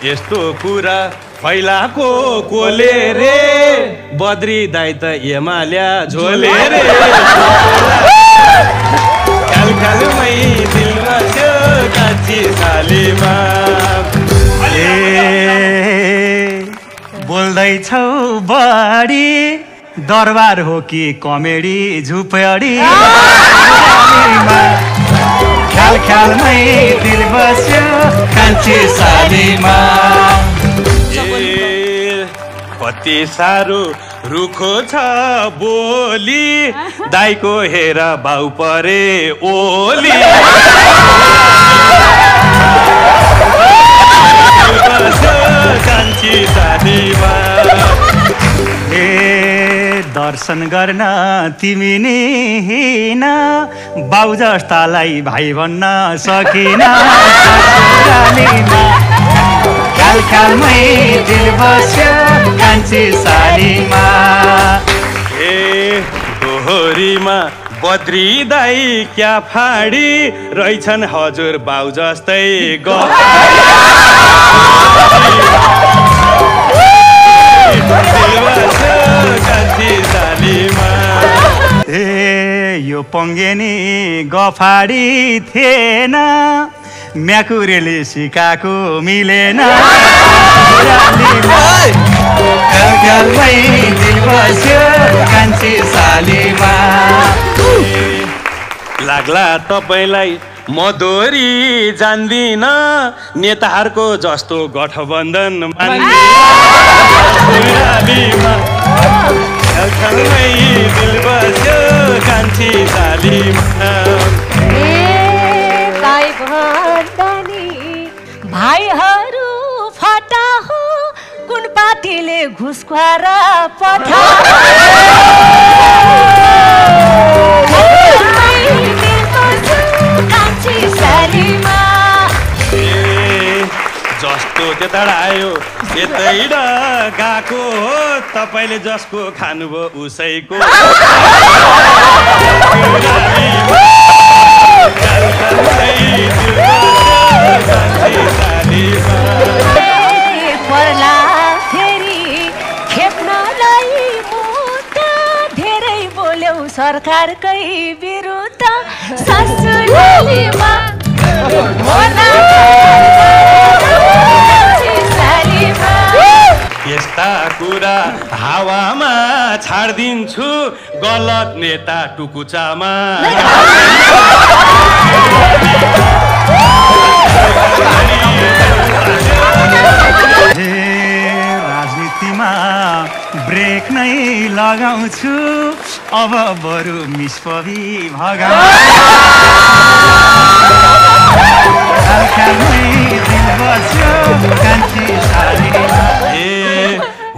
यस्तो कुरा फैलाको कोले रे बद्री दाइ त एमाल्या झोले रे ख्यालमै दिल बस्यो कान्छी सालीमा बोल्दैछौ बढी दरबार हो कि कमेडी झुपडी ख्यालमै दिल बस्यो कान्छी सालीमा कति साह्रो रुखो छ बोली दाइको हेर बाउ परे ओली कान्छी सालीमा दर्शन गर्न तिमी नि हिँड बाउ जस्तालाई भाइ भन्न सकिन ख्यालमै दिल बस्यो कान्छी सालीमा दोहोरीमा बद्री दाइ क्या फाडी रहेछन् हजुर बाउ जस्तै यो पङ्गेनी गफाडी थिएन म्याकुरेले सिकाएको मिलेन दिल बस्यो कान्छी सालीमा लाग्ला तपाईलाई मधुरी जान्दिन नेताहरूको जस्तो गठबन्धन दिल बस्यो कान्छी सालीमा भाइहरू फटा हो कुन पार्टीले घुस खुवाएर पठा जस्तो त्यता आयो यतै गएको हो तपाईँले जसको खानुभयो उसैको पर्ला फेरि खेप्नलाई मुद्द धेरै बोल्यौ सरकारकै विरुद्ध ससुरालीमा यस्ता कुरा हावामा छाड्दिन्छु गलत नेता टुकुचामा राजनीतिमा ब्रेक नै लगाउँछु अब बरु मिस पबी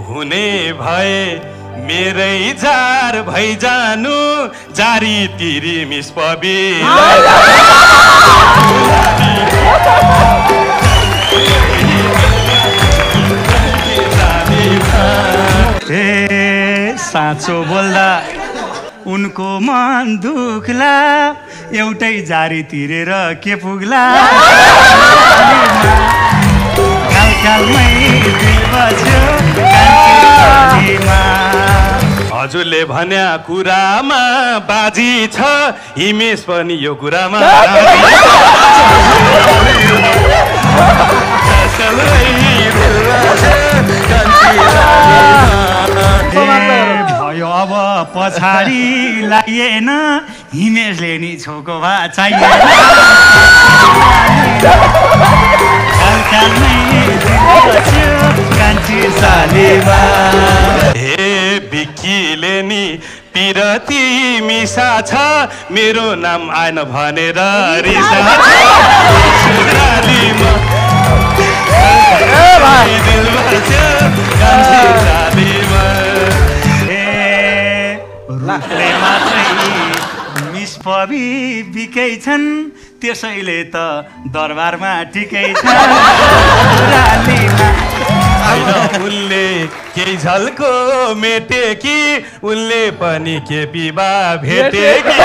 हुने भए मेरै जार भइजानु जारी तिरी मिस पबी साँचो बोल्दा उनको मन दुख्ला एउटै जारी तिरेर के पुग्ला हजुरले भन्या कुरामा बाजी छ हिमेश पनि यो कुरामा भयो अब पछाडि लागिएन हिमेशले नि छोको भा चाहिएन हे बिक्कीले नि पिरती मिसा छ मेरो नाम आएन भनेर रिसा मिस पबी बिकै छन् त्यसैले त दरबारमा टिकै छ उनले केही झल्को मेटे कि उनले पनि के पिबा भेटे कि